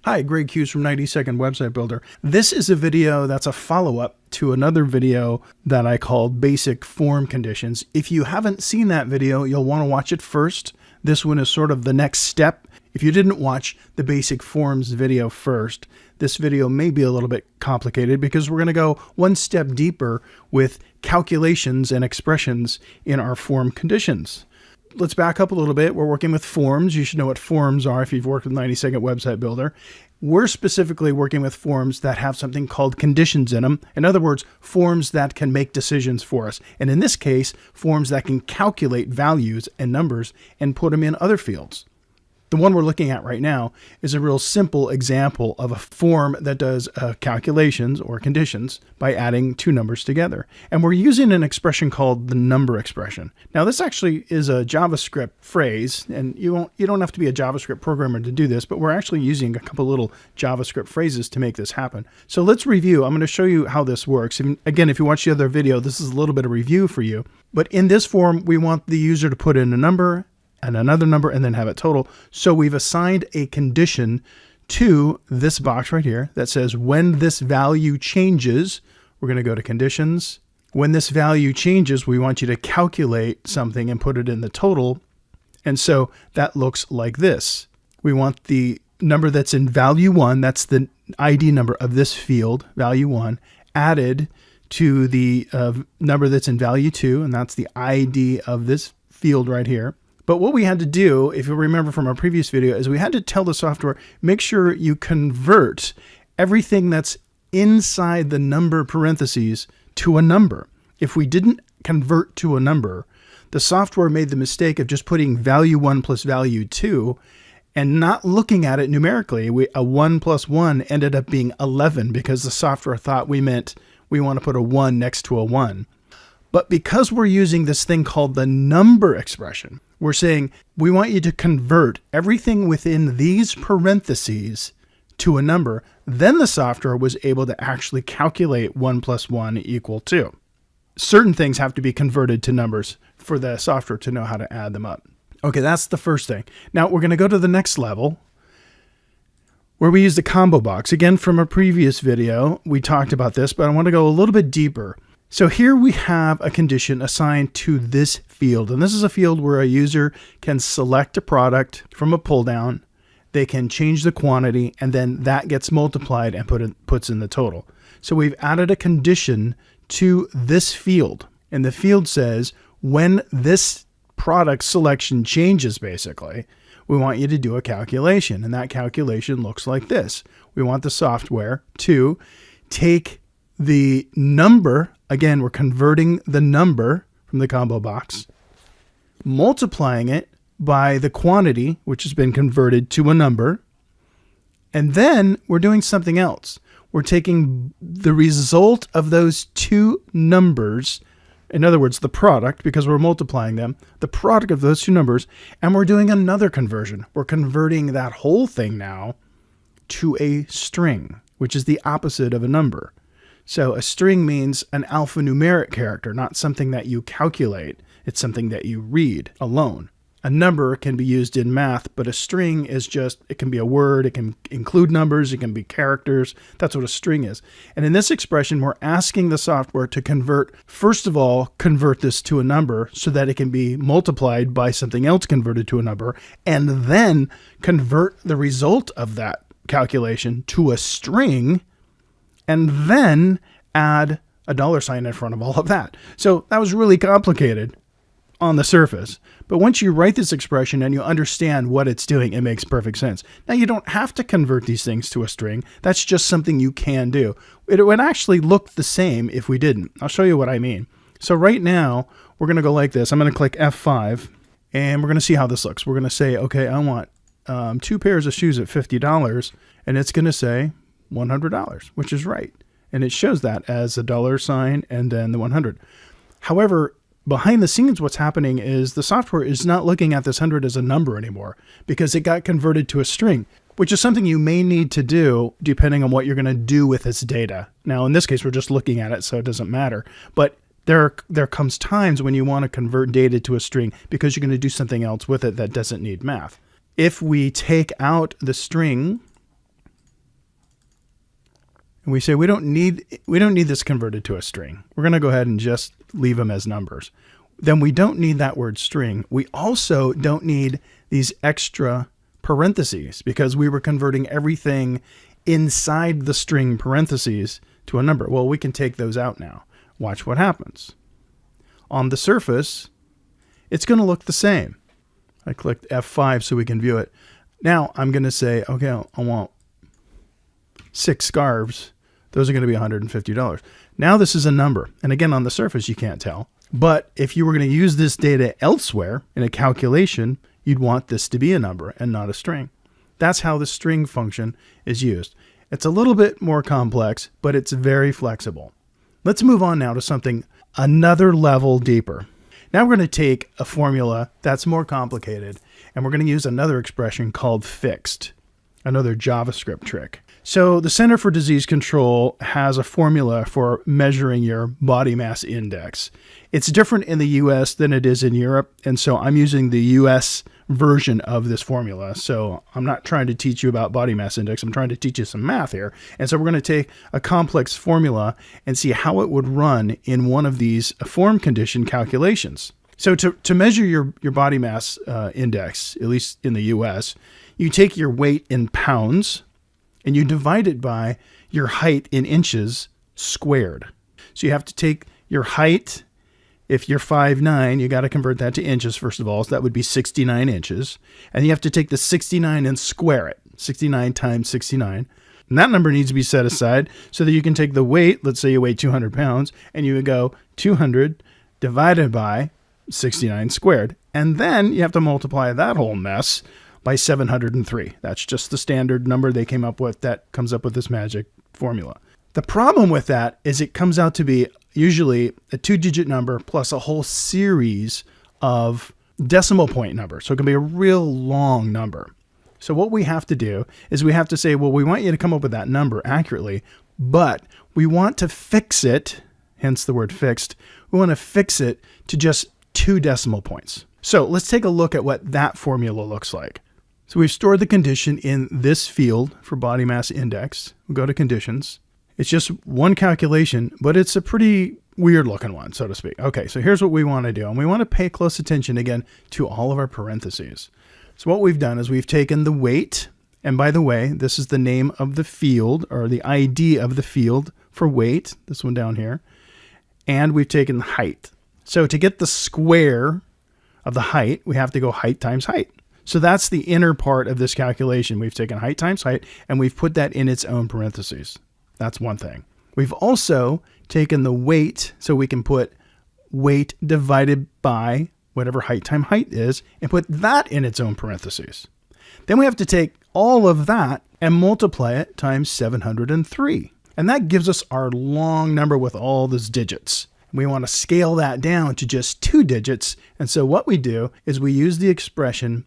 Hi, Greg Hughes from 90-Second Website Builder. This is a video that's a follow-up to another video that I called Basic Form Conditions. If you haven't seen that video, you'll want to watch it first. This one is sort of the next step. If you didn't watch the Basic Forms video first, this video may be a little bit complicated because we're going to go one step deeper with calculations and expressions in our form conditions. Let's back up a little bit. We're working with forms. You should know what forms are if you've worked with 90-Second Website Builder. We're specifically working with forms that have something called conditions in them. In other words, forms that can make decisions for us. And in this case, forms that can calculate values and numbers and put them in other fields. The one we're looking at right now is a real simple example of a form that does calculations or conditions by adding two numbers together. And we're using an expression called the number expression. Now, this actually is a JavaScript phrase, and you don't have to be a JavaScript programmer to do this, but we're actually using a couple little JavaScript phrases to make this happen. So let's review. I'm going to show you how this works. And again, if you watch the other video, this is a little bit of review for you. But in this form, we want the user to put in a number and another number and then have it total. So we've assigned a condition to this box right here that says when this value changes, we're going to go to conditions. When this value changes, we want you to calculate something and put it in the total. And so that looks like this. We want the number that's in value 1, that's the ID number of this field, value 1, added to the number that's in value 2, and that's the ID of this field right here. But what we had to do, if you remember from our previous video, is we had to tell the software, make sure you convert everything that's inside the number parentheses to a number. If we didn't convert to a number, the software made the mistake of just putting value 1 plus value 2 and not looking at it numerically. A 1 plus 1 ended up being 11 because the software thought we meant we want to put a 1 next to a 1. But because we're using this thing called the number expression, we're saying we want you to convert everything within these parentheses to a number. Then the software was able to actually calculate 1 plus 1 equal 2. Certain things have to be converted to numbers for the software to know how to add them up. Okay, that's the first thing. Now we're going to go to the next level where we use the combo box. Again, from a previous video, we talked about this, but I want to go a little bit deeper. So here we have a condition assigned to this field, and this is a field where a user can select a product from a pull down, they can change the quantity, and then that gets multiplied and puts in the total. So we've added a condition to this field, and the field says when this product selection changes, basically, we want you to do a calculation, and that calculation looks like this. We want the software to take the number. Again, we're converting the number from the combo box, multiplying it by the quantity, which has been converted to a number. And then we're doing something else. We're taking the result of those two numbers, in other words, the product, because we're multiplying them, the product of those two numbers, and we're doing another conversion. We're converting that whole thing now to a string, which is the opposite of a number. So a string means an alphanumeric character, not something that you calculate. It's something that you read alone. A number can be used in math, but a string is just, it can be a word, it can include numbers, it can be characters. That's what a string is. And in this expression, we're asking the software to convert, first of all, convert this to a number so that it can be multiplied by something else converted to a number, and then convert the result of that calculation to a string, and then add a $ in front of all of that. So that was really complicated on the surface. But once you write this expression and you understand what it's doing, it makes perfect sense. Now, you don't have to convert these things to a string. That's just something you can do. It would actually look the same if we didn't. I'll show you what I mean. So right now, we're going to go like this. I'm going to click F5, and we're going to see how this looks. We're going to say, okay, I want 2 pairs of shoes at $50, and it's going to say $100, which is right. And it shows that as a $ and then the 100. However, behind the scenes, what's happening is the software is not looking at this 100 as a number anymore because it got converted to a string, which is something you may need to do depending on what you're going to do with this data. Now, in this case, we're just looking at it, so it doesn't matter. But there comes times when you want to convert data to a string because you're going to do something else with it that doesn't need math. If we take out the string and we say we don't need this converted to a string. We're going to go ahead and just leave them as numbers. Then we don't need that word string. We also don't need these extra parentheses because we were converting everything inside the string parentheses to a number. Well, we can take those out now. Watch what happens. On the surface, it's going to look the same. I clicked F5 so we can view it. Now I'm going to say, okay, I want 6 scarves. Those are going to be $150. Now this is a number. And again, on the surface, you can't tell. But if you were going to use this data elsewhere in a calculation, you'd want this to be a number and not a string. That's how the string function is used. It's a little bit more complex, but it's very flexible. Let's move on now to something another level deeper. Now we're going to take a formula that's more complicated, and we're going to use another expression called fixed, another JavaScript trick. So the Center for Disease Control has a formula for measuring your body mass index. It's different in the US than it is in Europe, and so I'm using the US version of this formula. So I'm not trying to teach you about body mass index. I'm trying to teach you some math here. And so we're going to take a complex formula and see how it would run in one of these form condition calculations. So to measure your body mass index, at least in the US, you take your weight in pounds and you divide it by your height in inches squared. So you have to take your height. If you're 5'9", you got to convert that to inches first of all. So that would be 69 inches. And you have to take the 69 and square it. 69 times 69. And that number needs to be set aside so that you can take the weight. Let's say you weigh 200 pounds and you would go 200 divided by 69 squared. And then you have to multiply that whole mess by 703. That's just the standard number they came up with that comes up with this magic formula. The problem with that is it comes out to be usually a 2-digit number plus a whole series of decimal point numbers. So it can be a real long number. So what we have to do is we have to say, well, we want you to come up with that number accurately, but we want to fix it, hence the word fixed. We want to fix it to just 2 decimal points. So let's take a look at what that formula looks like. So we've stored the condition in this field for body mass index. We'll go to conditions. It's just one calculation, but it's a pretty weird looking one, so to speak. Okay, so here's what we want to do. And we want to pay close attention again to all of our parentheses. So what we've done is we've taken the weight, and by the way, this is the name of the field or the ID of the field for weight, this one down here, and we've taken the height. So to get the square of the height, we have to go height times height. So that's the inner part of this calculation. We've taken height times height, and we've put that in its own parentheses. That's one thing. We've also taken the weight, so we can put weight divided by whatever height times height is, and put that in its own parentheses. Then we have to take all of that and multiply it times 703. And that gives us our long number with all those digits. We want to scale that down to just 2 digits. And so what we do is we use the expression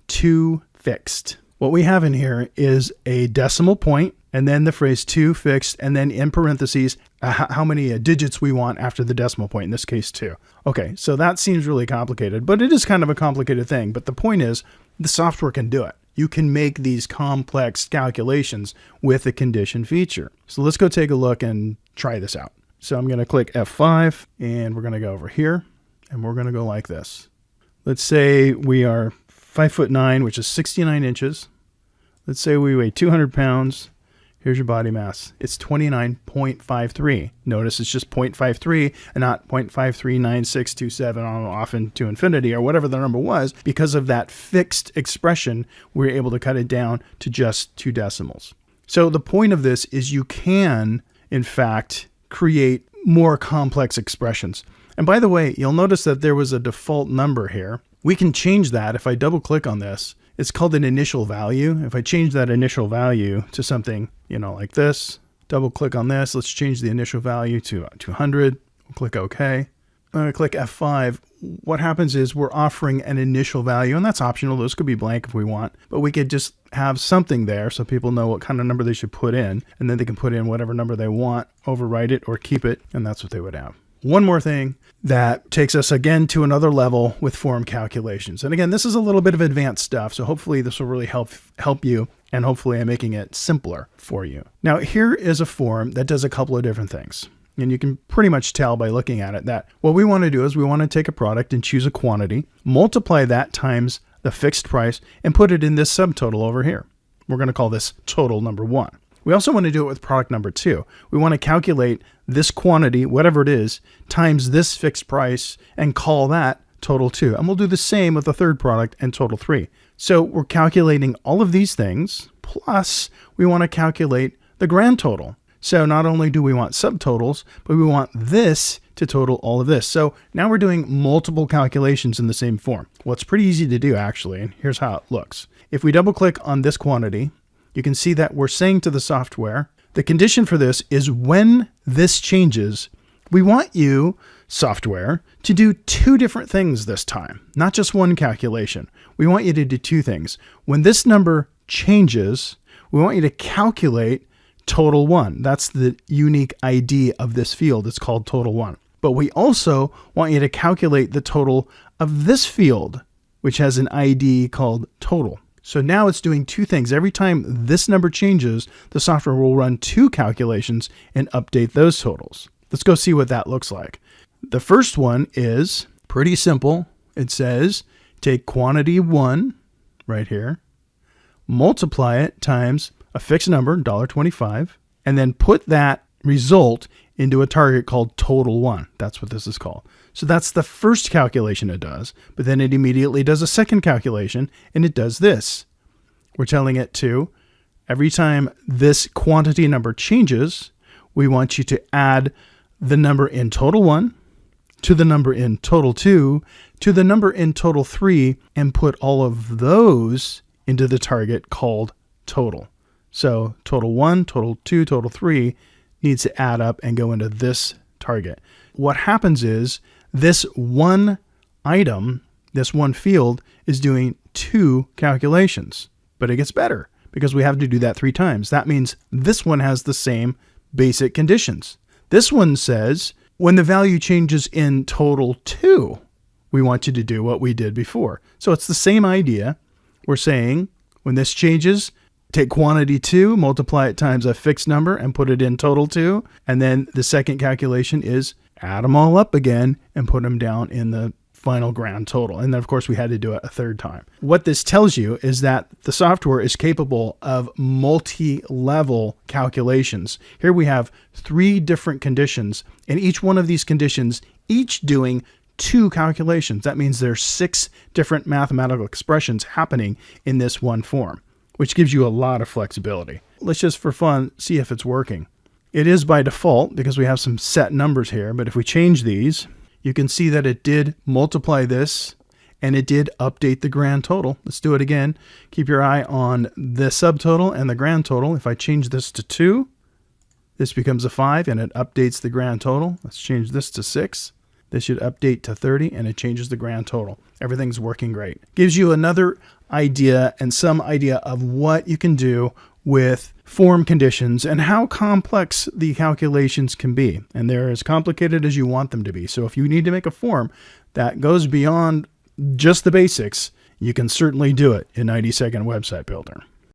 2 fixed. What we have in here is a decimal point, and then the phrase 2 fixed, and then in parentheses, how many digits we want after the decimal point, in this case 2. Okay, so that seems really complicated, but it is kind of a complicated thing. But the point is, the software can do it. You can make these complex calculations with the condition feature. So let's go take a look and try this out. So I'm going to click F5, and we're going to go over here, and we're going to go like this. Let's say we are 5'9", which is 69 inches. Let's say we weigh 200 pounds. Here's your body mass. It's 29.53. Notice it's just 0.53 and not 0.539627 on off into infinity or whatever the number was. Because of that fixed expression, we're able to cut it down to just 2 decimals. So the point of this is you can, in fact, create more complex expressions. And by the way, you'll notice that there was a default number here. We can change that. If I double click on this, it's called an initial value. If I change that initial value to something, like this, double click on this, let's change the initial value to 200. We'll click OK. I'm going to click F5. What happens is we're offering an initial value, and that's optional. Those could be blank if we want, but we could just have something there so people know what kind of number they should put in, and then they can put in whatever number they want, overwrite it or keep it, and that's what they would have. one more thing that takes us again to another level with form calculations. And again, this is a little bit of advanced stuff, so hopefully this will really help you, and hopefully I'm making it simpler for you. Now, here is a form that does a couple of different things. And you can pretty much tell by looking at it that what we want to do is we want to take a product and choose a quantity, multiply that times the fixed price, and put it in this subtotal over here. We're going to call this total number 1. We also want to do it with product number 2. We want to calculate this quantity, whatever it is, times this fixed price and call that total 2. And we'll do the same with the third product and total 3. So we're calculating all of these things, plus we want to calculate the grand total. So not only do we want subtotals, but we want this to total all of this. So now we're doing multiple calculations in the same form. Well, it's pretty easy to do actually, and here's how it looks. If we double click on this quantity, you can see that we're saying to the software, the condition for this is when this changes, we want you, software, to do 2 different things this time, not just one calculation. We want you to do 2 things. When this number changes, we want you to calculate total 1. That's the unique ID of this field. It's called total 1. But we also want you to calculate the total of this field, which has an ID called total. So now it's doing 2 things. Every time this number changes, the software will run 2 calculations and update those totals. Let's go see what that looks like. The first one is pretty simple. It says take quantity 1 right here, multiply it times a fixed number, $1.25, and then put that result into a target called total 1. That's what this is called. So that's the first calculation it does, but then it immediately does a second calculation, and it does this. We're telling it to, every time this quantity number changes, we want you to add the number in total 1 to the number in total 2 to the number in total 3, and put all of those into the target called total. So total 1, total 2, total 3 needs to add up and go into this target. What happens is this one item, this one field, is doing 2 calculations. But it gets better because we have to do that 3 times. That means this one has the same basic conditions. This one says when the value changes in total 2, we want you to do what we did before. So it's the same idea. We're saying when this changes, take quantity 2, multiply it times a fixed number, and put it in total 2. And then the second calculation is add them all up again and put them down in the final grand total. And then, of course, we had to do it a 3rd time. What this tells you is that the software is capable of multi-level calculations. Here we have 3 different conditions, and each one of these conditions, each doing 2 calculations. That means there's 6 different mathematical expressions happening in this one form, which gives you a lot of flexibility. Let's just for fun see if it's working. It is by default because we have some set numbers here, but if we change these, you can see that it did multiply this and it did update the grand total. Let's do it again. Keep your eye on the subtotal and the grand total. If I change this to 2, this becomes a 5 and it updates the grand total. Let's change this to 6. This should update to 30 and it changes the grand total. Everything's working great. Gives you another idea and some idea of what you can do with form conditions and how complex the calculations can be. And they're as complicated as you want them to be. So if you need to make a form that goes beyond just the basics, you can certainly do it in 90-second website builder.